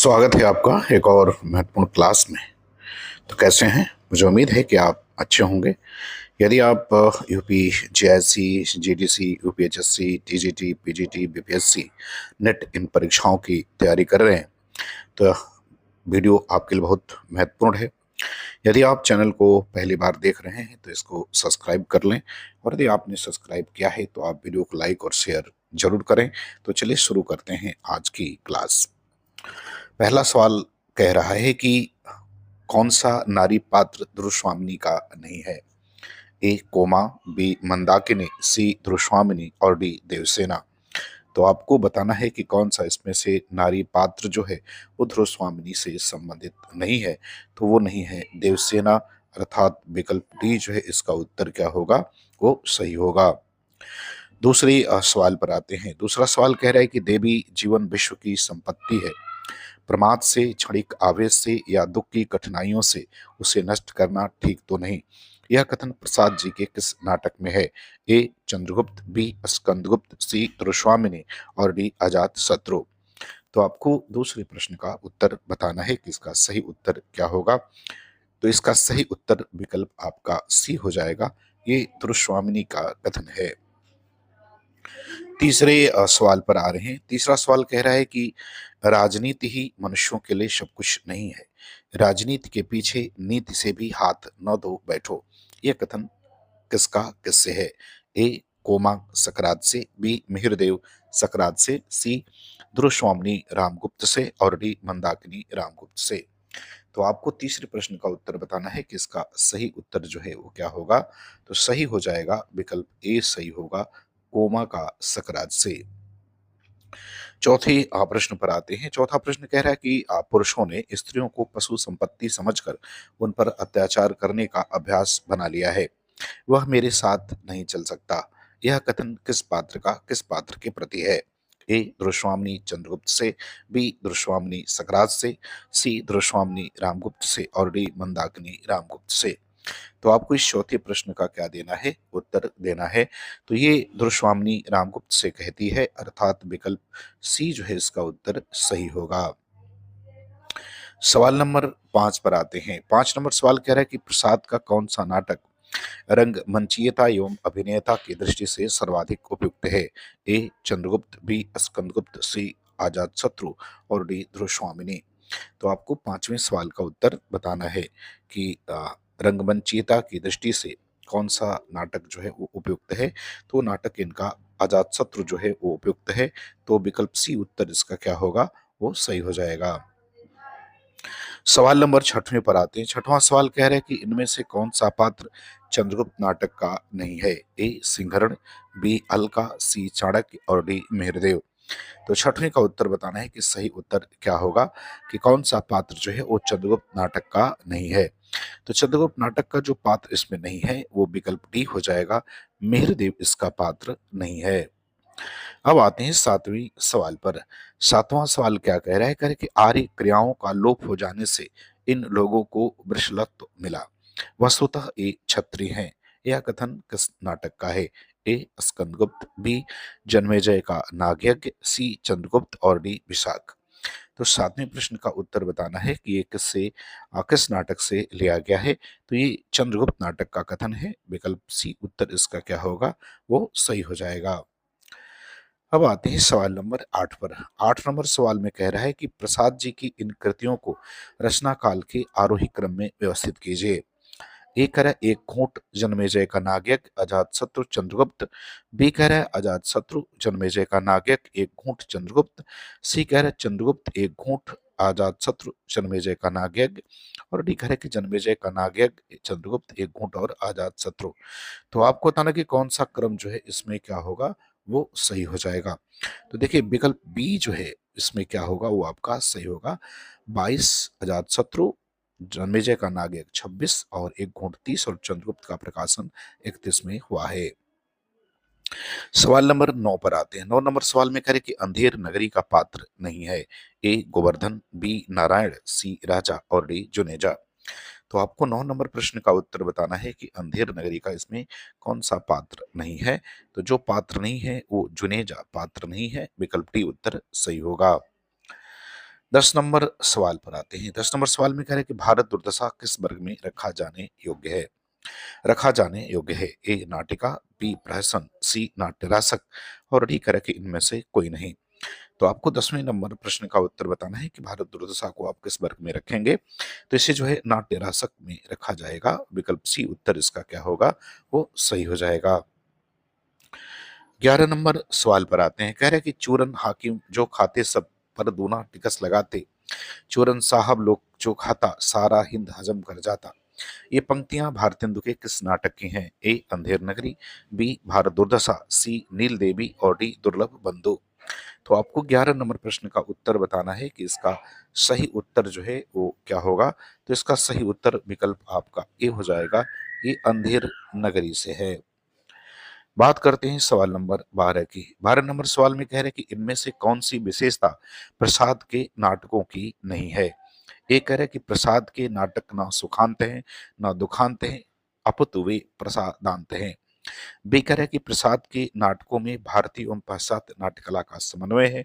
स्वागत है आपका एक और महत्वपूर्ण क्लास में। तो कैसे हैं? मुझे उम्मीद है कि आप अच्छे होंगे। यदि आप UP JIC, GDC, UPHSC, TGT, PGT, BPSC, NET इन परीक्षाओं की तैयारी कर रहे हैं तो वीडियो आपके लिए बहुत महत्वपूर्ण है। यदि आप चैनल को पहली बार देख रहे हैं तो इसको सब्सक्राइब कर लें, और यदि आपने सब्सक्राइब किया है तो आप वीडियो को लाइक और शेयर जरूर करें। तो चलिए शुरू करते हैं आज की क्लास। पहला सवाल कह रहा है कि कौन सा नारी पात्र ध्रुवस्वामिनी का नहीं है? ए कोमा, बी मंदाकिनी, सी ध्रुवस्वामिनी और डी देवसेना। तो आपको बताना है कि कौन सा इसमें से नारी पात्र जो है वो ध्रुवस्वामिनी से संबंधित नहीं है। तो वो नहीं है देवसेना, अर्थात विकल्प डी जो है इसका उत्तर क्या होगा, वो सही होगा। दूसरे सवाल पर आते हैं। दूसरा सवाल कह रहा है कि देवी जीवन विश्व की संपत्ति है। प्रमाद से, क्षणिक आवेश से या दुख की कठिनाइयों से उसे नष्ट करना ठीक तो नहीं। यह कथन प्रसाद जी के किस नाटक में है? ए चंद्रगुप्त, बी स्कंदगुप्त, सी ध्रुवस्वामिनी और डी अजात शत्रु। तो आपको दूसरे प्रश्न का उत्तर बताना है कि इसका सही उत्तर क्या होगा। तो इसका सही उत्तर विकल्प आपका सी हो जाएगा। ये ध्रुवस्वामिनी का कथन है। तीसरे सवाल पर आ रहे हैं। तीसरा सवाल कह रहा है कि राजनीति ही मनुष्यों के लिए सब कुछ नहीं है, राजनीति के पीछे नीति से भी हाथ न धो बैठो। यह कथन किसका किससे है? ए कोमा सकरात से, बी मिहिरदेव सकरात से, सी ध्रुवस्वामिनी रामगुप्त से और डी मंदाकिनी रामगुप्त से। तो आपको तीसरे प्रश्न का उत्तर बताना है कि इसका सही उत्तर जो है वो क्या होगा। तो सही हो जाएगा विकल्प ए सही होगा, कोमा का सकरात से। चौथे प्रश्न पर आते हैं। चौथा प्रश्न कह रहा है कि पुरुषों ने स्त्रियों को पशु संपत्ति समझकर उन पर अत्याचार करने का अभ्यास बना लिया है। वह मेरे साथ नहीं चल सकता। यह कथन किस पात्र के प्रति है? ए ध्रुवस्वामिनी चंद्रगुप्त से, बी ध्रुवस्वामिनी सकरात से, सी ध्रुवस्वामिनी रामगुप्त से और डी मंदाकिनी रामगुप्त से। तो आपको इस चौथे प्रश्न का क्या देना है, उत्तर देना है। तो ये ध्रुवस्वामिनी रामगुप्त से कहती है, अर्थात विकल्प सी जो है इसका उत्तर सही होगा। सवाल नंबर 5 पर आते हैं। 5 नंबर सवाल कह रहा है कि प्रसाद का कौन सा नाटक रंगमंचीयता एवं अभिनेता की दृष्टि से सर्वाधिक उपयुक्त है? ए चंद्रगुप्त, बी स्कंदगुप्त, सी अजातशत्रु और डी ध्रुवस्वामिनी। तो आपको पांचवें सवाल का उत्तर बताना है कि रंगमंचीयता की दृष्टि से कौन सा नाटक जो है वो उपयुक्त है। तो नाटक इनका अजातशत्रु जो है वो उपयुक्त है। तो विकल्प सी उत्तर इसका क्या होगा, वो सही हो जाएगा। सवाल नंबर 6वें पर आते हैं। 6वां सवाल कह रहा है कि इनमें से कौन सा पात्र चंद्रगुप्त नाटक का नहीं है? ए सिंहरण, बी अलका, सी चाणक्य और डी मेहरदेव। तो 6वें का उत्तर बताना है कि सही उत्तर क्या होगा, कि कौन सा पात्र जो है वो चंद्रगुप्त नाटक का नहीं है। तो चंद्रगुप्त नाटक का जो पात्र इसमें नहीं है वो विकल्प डी हो जाएगा, मेहरदेव इसका पात्र नहीं है। अब आते हैं 7वें सवाल पर। 7वां सवाल क्या कह रहा है? कह रहा है कि आर्य क्रियाओं का लोप हो जाने से इन लोगों को वृषलत्व मिला। वस्तुतः ये क्षत्रिय हैं। यह कथन किस नाटक का है? ए स्कंदगुप्त, बी जन्मेजय का नागयज्ञ, सी चंद्रगुप्त और डी विशाख। तो 7वें प्रश्न का उत्तर बताना है कि ये किस नाटक से लिया गया है। तो ये चंद्रगुप्त नाटक का कथन है। विकल्प सी उत्तर इसका क्या होगा, वो सही हो जाएगा। अब आते हैं सवाल नंबर 8 पर। 8 नंबर सवाल में कह रहा है कि प्रसाद जी की इन कृतियों को रचना काल के आरोही क्रम में व्यवस्थित कीजिए। ए कह रहा है एक घूंट जन्मेजय का नागयज्ञ अजात शत्रु चंद्रगुप्त, बी कह रहा है अजात शत्रु जन्मेजय का नागयज्ञ एक घूंट चंद्रगुप्त, सी कह रहा है चंद्रगुप्त एक घूंट अजात शत्रु जन्मेजय का नागयज्ञ और डी कह रहा है कि जन्मेजय का नागयज्ञ चंद्रगुप्त एक घूंट और अजात शत्रु। तो आपको बताना कि कौन सा क्रम जो है इसमें क्या होगा, वो सही हो जाएगा। तो देखिए विकल्प बी जो है इसमें क्या होगा, वो आपका सही होगा। 22 अजातशत्रु, जन्मेजय का नागयज्ञ 26 और एक घूंट 30 और चंद्रगुप्त का प्रकाशन 31 में हुआ है। सवाल नंबर 9 पर आते हैं। 9 नंबर सवाल में कह रहे कि अंधेर नगरी का पात्र नहीं है। ए गोवर्धन, बी नारायण, सी राजा और डी जुनेजा। तो आपको 9 नंबर प्रश्न का उत्तर बताना है कि अंधेर नगरी का इसमें कौन सा पात्र नहीं है। तो जो पात्र नहीं है वो जुनेजा पात्र नहीं है। विकल्प डी उत्तर सही होगा। 10 नंबर सवाल पर आते हैं। 10 नंबर सवाल में कह रहे हैं कि भारत दुर्दशा किस वर्ग में रखा जाने योग्य है? ए नाटिका, बी प्रहसन, सी नाट्यरासक और डी कह रहा है कि इनमें से कोई नहीं। तो आपको 10वें नंबर प्रश्न का उत्तर बताना है कि भारत दुर्दशा को आप किस वर्ग में रखेंगे। तो इसे जो है नाट्यरासक में रखा जाएगा। विकल्प सी उत्तर इसका क्या होगा, वो सही हो जाएगा। 11 नंबर सवाल पर आते हैं। कह रहे हैं कि चूरन हाकिम जो खाते सब पर दूना टिकस लगाते, चूरन साहब लोग जो खाता सारा हिंद हजम कर जाता। ये पंक्तियां भारतेंदु के किस नाटक की हैं? ए अंधेर नगरी, बी भारत दुर्दशा, सी नील देवी और डी दुर्लभ बंधु। तो आपको 11 नंबर प्रश्न का उत्तर बताना है कि इसका सही उत्तर जो है वो क्या होगा। तो इसका सही उत्तर विकल्प आपका ए हो जाएगा, ये अंधेर नगरी से है। बात करते हैं सवाल नंबर 12 की। 12 नंबर सवाल में कह रहे हैं कि इनमें से कौन सी विशेषता प्रसाद के नाटकों की नहीं है? ए कह रहे हैं कि प्रसाद के नाटक ना सुखांत हैं ना दुखांत हैं, अपितु वे प्रसादांत हैं। बी कह रहे हैं कि प्रसाद के नाटकों में भारतीय एवं पाश्चात्य नाट्य कला का समन्वय है।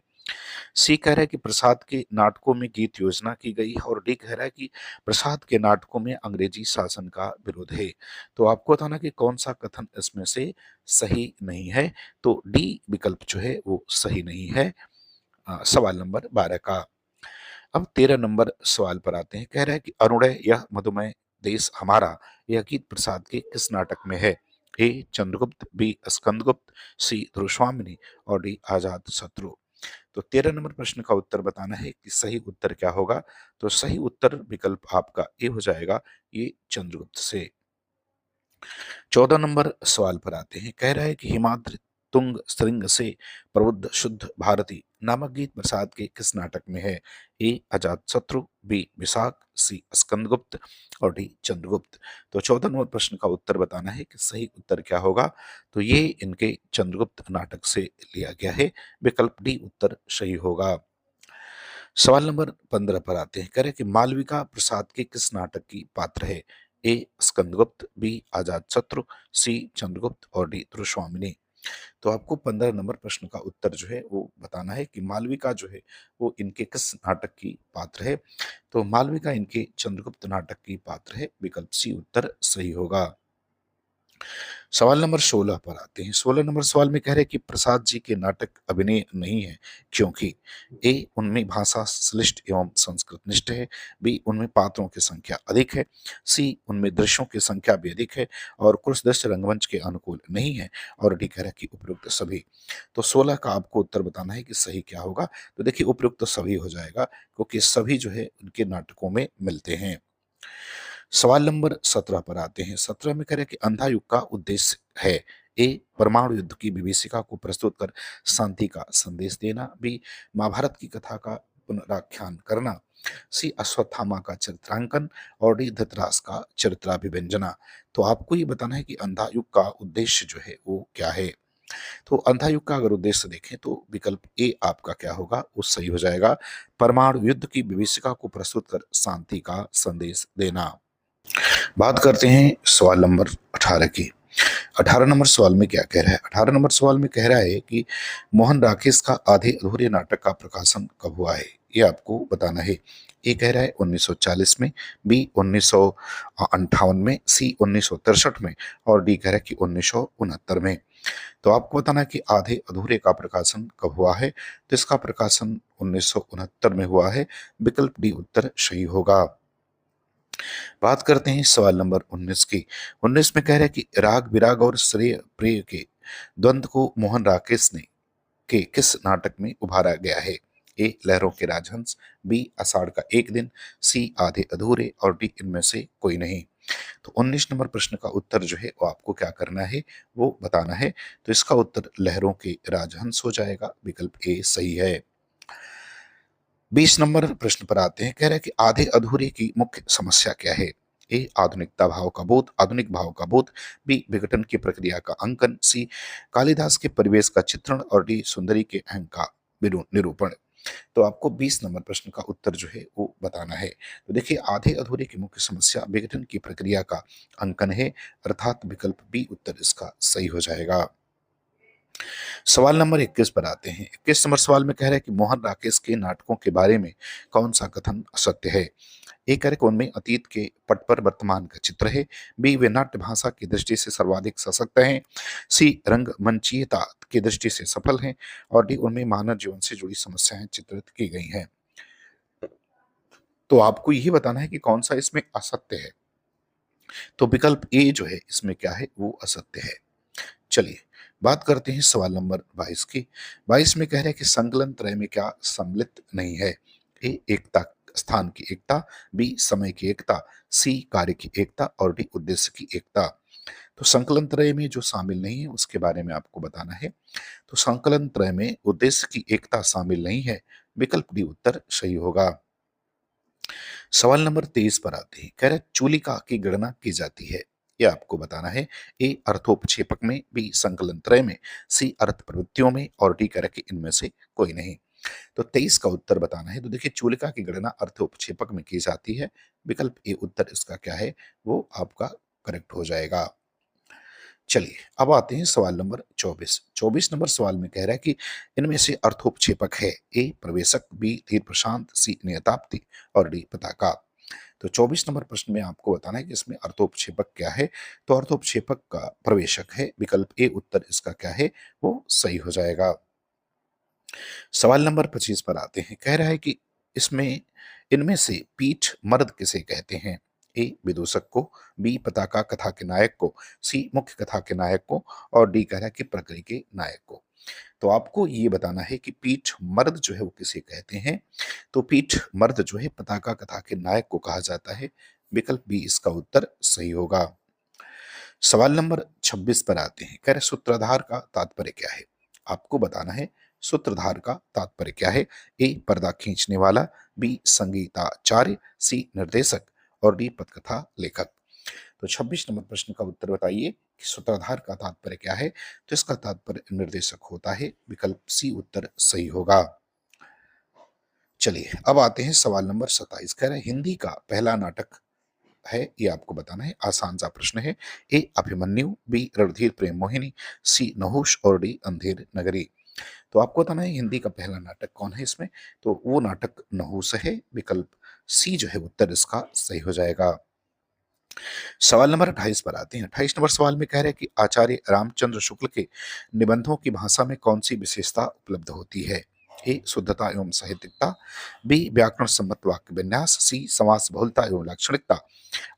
सी कह रहा है कि प्रसाद के नाटकों में गीत योजना की गई है और डी कह रहा है कि प्रसाद के नाटकों में अंग्रेजी शासन का विरोध है। तो आपको बताना कि कौन सा कथन इसमें से सही नहीं है। तो डी विकल्प जो है वो सही नहीं है सवाल नंबर 12 का। अब 13 नंबर सवाल पर आते हैं। कह रहा है कि अरुणय यह मधुमेह देश हमारा, यह गीत प्रसाद के किस नाटक में है? ए चंद्रगुप्त, बी स्कंदगुप्त, सी ध्रुवस्वामिनी और डी आजाद शत्रु। तो 13 नंबर प्रश्न का उत्तर बताना है कि सही उत्तर क्या होगा। तो सही उत्तर विकल्प आपका ए हो जाएगा, ये चंद्रगुप्त से। 14 नंबर सवाल पर आते हैं। कह रहा है कि हिमाद्रि तुंग श्रृंग से प्रबुद्ध शुद्ध भारती नामक गीत प्रसाद के किस नाटक में है? ए अजात शत्रु, बी विशाख, सी स्कंदगुप्त और डी चंद्रगुप्त। तो 14 नंबर प्रश्न का उत्तर बताना है कि सही उत्तर क्या होगा। तो ये इनके चंद्रगुप्त नाटक से लिया गया है। विकल्प डी उत्तर सही होगा। सवाल नंबर 15 पर आते हैं। कह रहे हैं कि मालविका प्रसाद के किस नाटक की पात्र है? ए स्कंदगुप्त, बी आजाद शत्रु, सी चंद्रगुप्त और डी ध्रुवस्वामिनी। तो आपको 15 नंबर प्रश्न का उत्तर जो है वो बताना है कि मालविका जो है वो इनके किस नाटक की पात्र है। तो मालविका इनके चंद्रगुप्त नाटक की पात्र है। विकल्प सी उत्तर सही होगा। सवाल नंबर 16 पर आते हैं। 16 नंबर सवाल में कह रहे हैं कि प्रसाद जी के नाटक अभिनय नहीं है क्योंकि ए उनमें भाषा श्लिष्ट एवं संस्कृत निष्ठ है, बी उनमें पात्रों की संख्या अधिक है, सी उनमें दृश्यों की संख्या भी अधिक है और कुछ दृश्य रंगमंच के अनुकूल नहीं है और डी कह रहा है कि उपयुक्त सभी। तो 16 का आपको उत्तर बताना है कि सही क्या होगा। तो देखिए उपयुक्त सभी हो जाएगा क्योंकि सभी जो है उनके नाटकों में मिलते हैं। सवाल नंबर 17 पर आते हैं। 17 में कह रहे हैं कि अंधा युग का उद्देश्य है। ए परमाणु युद्ध की विभीषिका को प्रस्तुत कर शांति का संदेश देना, बी महाभारत की कथा का पुनराख्यान करना, सी अश्वत्थामा का चरित्रांकन और डी धृतराष्ट्र का चरित्राभिव्यंजना। तो आपको ये बताना है कि अंधा युग का उद्देश्य जो है वो क्या है। तो अंधा युग का अगर उद्देश्य देखें तो विकल्प ए आपका क्या होगा, वो सही हो जाएगा। परमाणु युद्ध की विभीषिका को प्रस्तुत कर शांति का संदेश देना। बात करते हैं सवाल नंबर 18 की। 18 नंबर सवाल में क्या कह रहा है? 18 नंबर सवाल में कह रहा है कि मोहन राकेश का आधे अधूरे नाटक का प्रकाशन कब हुआ है? ये आपको बताना है। ए कह रहा है 1940 में, बी 1958 में, सी 1963 में और डी कह रहा है कि 1969 में। तो आपको बताना है कि आधे अधूरे का प्रकाशन कब हुआ है। तो इसका प्रकाशन 1969 में हुआ है। विकल्प डी उत्तर सही होगा। बात करते हैं सवाल नंबर 19 की। 19 में कह रहे हैं कि राग विराग और श्रेय प्रिय के द्वंद्व को मोहन राकेश ने के किस नाटक में उभारा गया है? ए लहरों के राजहंस, बी आषाढ़ का एक दिन, सी आधे अधूरे और डी इनमें से कोई नहीं। तो 19 नंबर प्रश्न का उत्तर जो है वो आपको क्या करना है, वो बताना है। तो इसका उत्तर लहरों के राजहंस हो जाएगा। विकल्प ए सही है। 20 नंबर प्रश्न पर आते हैं। कह रहा है कि आधे अधूरे की मुख्य समस्या क्या है? ए आधुनिकता भाव का बोध, आधुनिक भाव का बोध, बी विघटन की प्रक्रिया का अंकन, सी कालिदास के परिवेश का चित्रण और डी सुंदरी के अहंग का निरूपण। तो आपको 20 नंबर प्रश्न का उत्तर जो है वो बताना है। तो देखिए आधे अधूरे की मुख्य समस्या विघटन की प्रक्रिया का अंकन है, अर्थात विकल्प बी उत्तर इसका सही हो जाएगा। सवाल नंबर 21 पर आते हैं। 21 नंबर सवाल में कह रहा है कि मोहन राकेश के नाटकों के बारे में कौन सा कथन असत्य है? ए कह रहे कि उनमें अतीत के पट पर वर्तमान का चित्र है। बी वे नाट्य भाषा की दृष्टि से सर्वाधिक सशक्त हैं। सी रंगमंचीयता की दृष्टि से सफल हैं। और डी उनमें मानव जीवन से जुड़ी समस्याएं चित्रित की गई हैं। तो आपको यही बताना है कि कौन सा इसमें असत्य है। तो विकल्प ए जो है इसमें क्या है, वो असत्य है। चलिए बात करते हैं सवाल नंबर 22 की। 22 में कह रहे हैं कि संकलन त्रय में क्या सम्मिलित नहीं है? ए एकता, स्थान की एकता। बी समय की एकता। सी कार्य की एकता। और डी उद्देश्य की एकता। तो संकलन त्रय में जो शामिल नहीं है उसके बारे में आपको बताना है। तो संकलन त्रय में उद्देश्य की एकता शामिल नहीं है। विकल्प डी उत्तर सही होगा। सवाल नंबर 23 पर आते हैं। कह रहे चूलिका की गणना की जाती है। ये आपको बताना है। ए अर्थोपक्षेपक में। बी संकलन त्रय में। सी अर्थ प्रवृत्तियों में। और डी कह रहे कि इनमें से कोई नहीं। तो 23 का उत्तर बताना है। तो देखिए चूलिका की गणना अर्थोपक्षेपक में की जाती है। विकल्प ए उत्तर इसका क्या है, वो आपका करेक्ट हो जाएगा। चलिए अब आते हैं सवाल नंबर 24। 24 नंबर सवाल में कह रहा है कि इनमें से अर्थोपक्षेपक है। ए प्रवेशक। बी धीर प्रशांत। सी नियताप्ति। और डी पताका। तो 24 नंबर प्रश्न में आपको बताना है कि इसमें अर्थोपक्षेपक क्या है। तो अर्थोपक्षेपक का प्रवेशक है। विकल्प ए उत्तर इसका क्या है, वो सही हो जाएगा। सवाल नंबर 25 पर आते हैं। कह रहा है कि इसमें इनमें से पीठ मर्द किसे कहते हैं? ए विदूषक को। बी पताका कथा के नायक को। सी मुख्य कथा के नायक को। और डी कह रहा है कि प्रकृति के नायक को। तो आपको ये बताना है कि पीठ मर्द जो है वो किसे कहते हैं। तो पीठ मर्द जो है पताका कथा के नायक को कहा जाता है। विकल्प बी इसका उत्तर सही होगा। सवाल नंबर 26 पर आते हैं। कह रहे सूत्रधार का तात्पर्य क्या है? आपको बताना है सूत्रधार का तात्पर्य क्या है। ए पर्दा खींचने वाला। बी संगीताचार्य। सी निर्देशक। और डी पटकथा लेखक। तो 26 नंबर प्रश्न का उत्तर बताइए कि सूत्रधार का तात्पर्य क्या है। तो इसका तात्पर्य निर्देशक होता है। विकल्प सी उत्तर सही होगा। चलिए अब आते हैं सवाल नंबर 27। कह रहे हैं हिंदी का पहला नाटक है, ये आपको बताना है। आसान सा प्रश्न है। ए अभिमन्यु। बी रणधीर प्रेम मोहिनी। सी नहुष। और डी अंधेर नगरी। तो आपको बताना है हिंदी का पहला नाटक कौन है इसमें। तो वो नाटक नहुष है। विकल्प सी जो है उत्तर इसका सही हो जाएगा। सवाल नंबर 28 पर आते हैं। 28 नंबर सवाल में कह रहे हैं कि आचार्य रामचंद्र शुक्ल के निबंधों की भाषा में कौन सी विशेषता उपलब्ध होती है? ए शुद्धता एवं साहित्यिकता। बी व्याकरण सम्मत वाक्य विन्यास। सी समास बहुलता एवं लाक्षणिकता।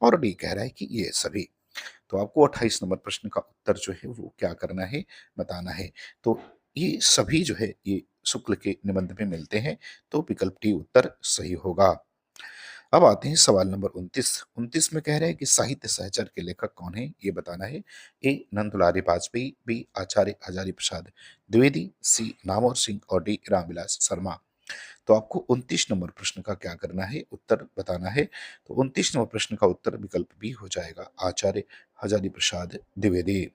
और डी कह रहा है कि ये सभी। तो आपको 28 नंबर प्रश्न का उत्तर जो है वो क्या करना है, बताना है। तो ये सभी जो है ये शुक्ल के निबंध में मिलते हैं। तो विकल्प डी उत्तर सही होगा। अब आते हैं सवाल नंबर 29। 29 में कह रहे हैं कि साहित्य सहचर के लेखक कौन है, ये बताना है। ए नंदुलारी वाजपेयी। बी आचार्य हजारी प्रसाद द्विवेदी। सी नामवर सिंह। और डी रामविलास शर्मा। तो आपको 29 नंबर प्रश्न का क्या करना है, उत्तर बताना है। तो 29 नंबर प्रश्न का उत्तर विकल्प बी हो जाएगा, आचार्य हजारी प्रसाद द्विवेदी।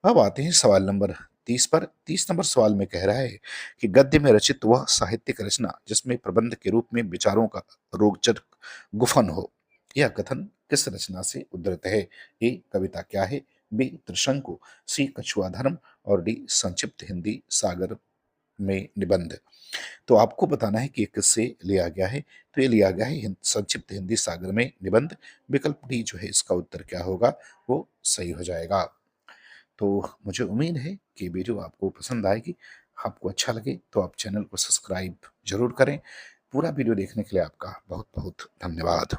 अब आते हैं सवाल नंबर 30 पर। 30 नंबर सवाल में कह रहा है कि गद्य में रचित वह साहित्यिक रचना जिसमें प्रबंध के रूप में विचारों का रोगचर गुफन हो, यह कथन किस रचना से उद्धृत है? ए कविता क्या है। बी त्रिशंकु। सी कछुआ धर्म। और डी संक्षिप्त हिंदी सागर में निबंध। तो आपको बताना है कि ये किससे लिया गया है। तो ये लिया गया है संक्षिप्त हिंदी सागर में निबंध। विकल्प डी जो है इसका उत्तर क्या होगा, वो सही हो जाएगा। तो मुझे उम्मीद है कि वीडियो आपको पसंद आएगी। आपको अच्छा लगे तो आप चैनल को सब्सक्राइब जरूर करें। पूरा वीडियो देखने के लिए आपका बहुत बहुत धन्यवाद।